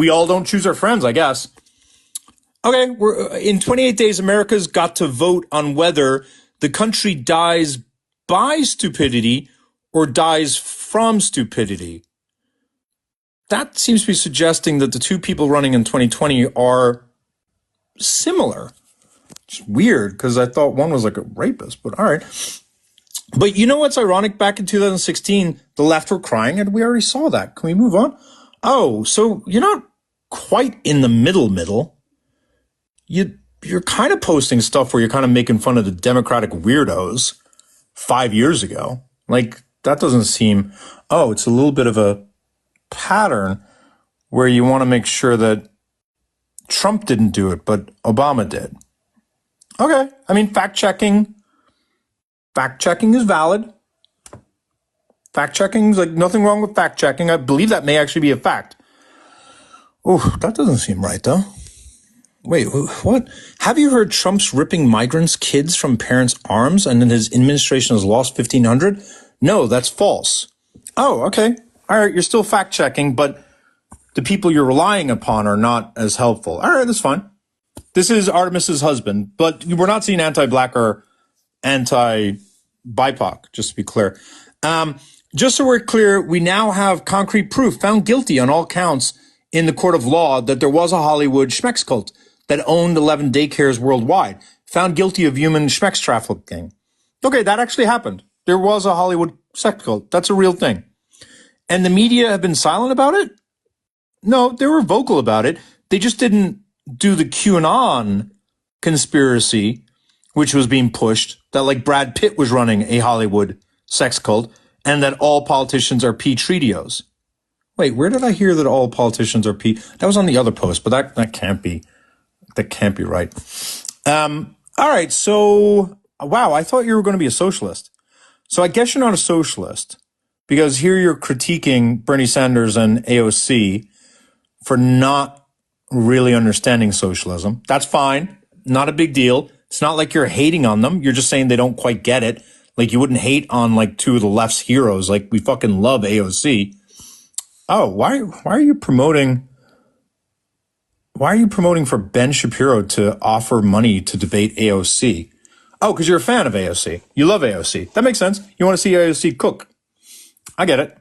We all don't choose our friends, I guess. Okay, we're in 28 days, America's got to vote on whether the country dies by stupidity or dies from stupidity. That seems to be suggesting that the two people running in 2020 are similar. It's weird because I thought one was like a rapist, but all right. But you know what's ironic? Back in 2016, the left were crying, and we already saw that. Can we move on? Oh, so you're not quite in the middle. You're kind of posting stuff where you're kind of making fun of the Democratic weirdos 5 years ago. Like, that doesn't seem, it's a little bit of a pattern where you want to make sure that Trump didn't do it, but Obama did. Okay. I mean, fact-checking is valid. Fact-checking is like nothing wrong with fact-checking. I believe that may actually be a fact. Oh, that doesn't seem right, though. Wait, what? Have you heard Trump's ripping migrants' kids from parents' arms and then his administration has lost 1,500? No, that's false. Oh, okay. All right, you're still fact-checking, but the people you're relying upon are not as helpful. All right, that's fine. This is Artemis's husband, but we're not seeing anti-black or anti-BIPOC, just to be clear. Just so we're clear, we now have concrete proof, found guilty on all counts in the court of law, that there was a Hollywood Schmex cult that owned 11 daycares worldwide, found guilty of human Schmex trafficking. Okay, that actually happened. There was a Hollywood sex cult. That's a real thing. And the media have been silent about it? No, they were vocal about it. They just didn't do the QAnon conspiracy, which was being pushed, that like Brad Pitt was running a Hollywood sex cult and that all politicians are P-Treatios. Wait, where did I hear that all politicians are P? That was on the other post, but that can't be right. All right, so, wow, I thought you were going to be a socialist. So I guess you're not a socialist because here you're critiquing Bernie Sanders and AOC for not really understanding socialism. That's fine. Not a big deal. It's not like you're hating on them. You're just saying they don't quite get it. Like you wouldn't hate on like two of the left's heroes. Like we fucking love AOC. Oh, why are you promoting for Ben Shapiro to offer money to debate AOC? Oh, because you're a fan of AOC. You love AOC. That makes sense. You want to see AOC cook. I get it.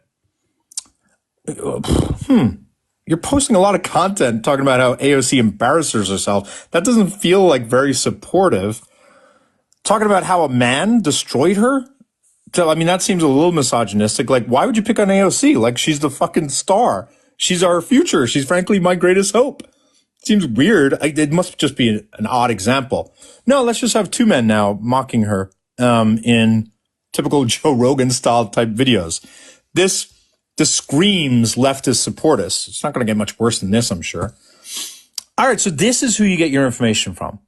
You're posting a lot of content talking about how AOC embarrasses herself. That doesn't feel like very supportive. Talking about how a man destroyed her? I mean, that seems a little misogynistic. Like, why would you pick on AOC? Like, she's the fucking star. She's our future. She's frankly my greatest hope. Seems weird. It must just be an odd example. No, let's just have two men now mocking her in typical Joe Rogan style type videos. This screams leftist support us. It's not going to get much worse than this, I'm sure. All right, so this is who you get your information from.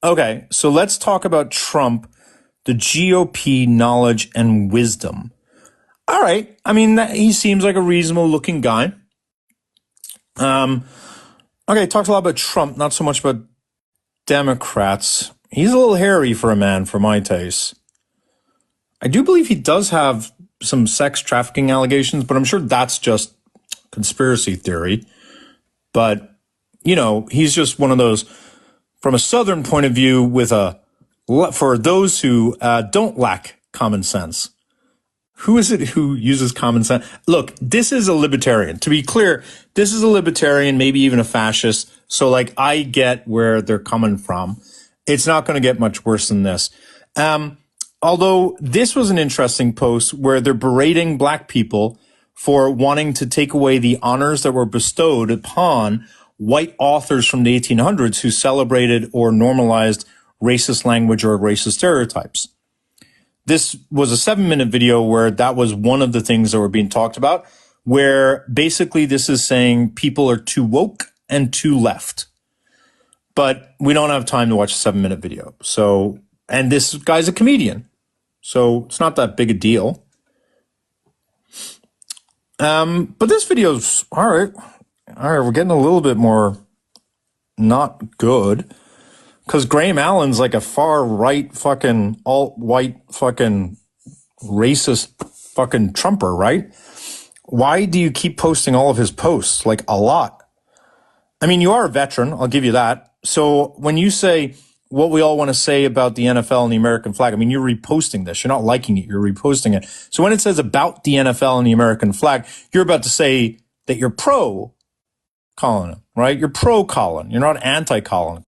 Okay, so let's talk about Trump, the GOP knowledge and wisdom. All right, I mean, he seems like a reasonable looking guy. Okay, talks a lot about Trump, not so much about Democrats. He's a little hairy for a man, for my taste. I do believe he does have some sex trafficking allegations, but I'm sure that's just conspiracy theory. But, you know, he's just one of those, from a Southern point of view, for those who don't lack common sense. Who is it who uses common sense? Look, this is a libertarian. To be clear, this is a libertarian, maybe even a fascist. So, like, I get where they're coming from. It's not going to get much worse than this. Although this was an interesting post where they're berating black people for wanting to take away the honors that were bestowed upon white authors from the 1800s who celebrated or normalized racist language or racist stereotypes. This was a 7-minute video where that was one of the things that were being talked about, where basically this is saying people are too woke and too left. But we don't have time to watch a 7-minute video. So, and this guy's a comedian. So it's not that big a deal. But this video's all right. All right, we're getting a little bit more not good. Because Graham Allen's like a far right fucking alt-white fucking racist fucking Trumper, right? Why do you keep posting all of his posts? Like a lot. I mean, you are a veteran. I'll give you that. So when you say what we all want to say about the NFL and the American flag, I mean, you're reposting this. You're not liking it. You're reposting it. So when it says about the NFL and the American flag, you're about to say that you're pro Colin, right? You're pro Colin. You're not anti Colin.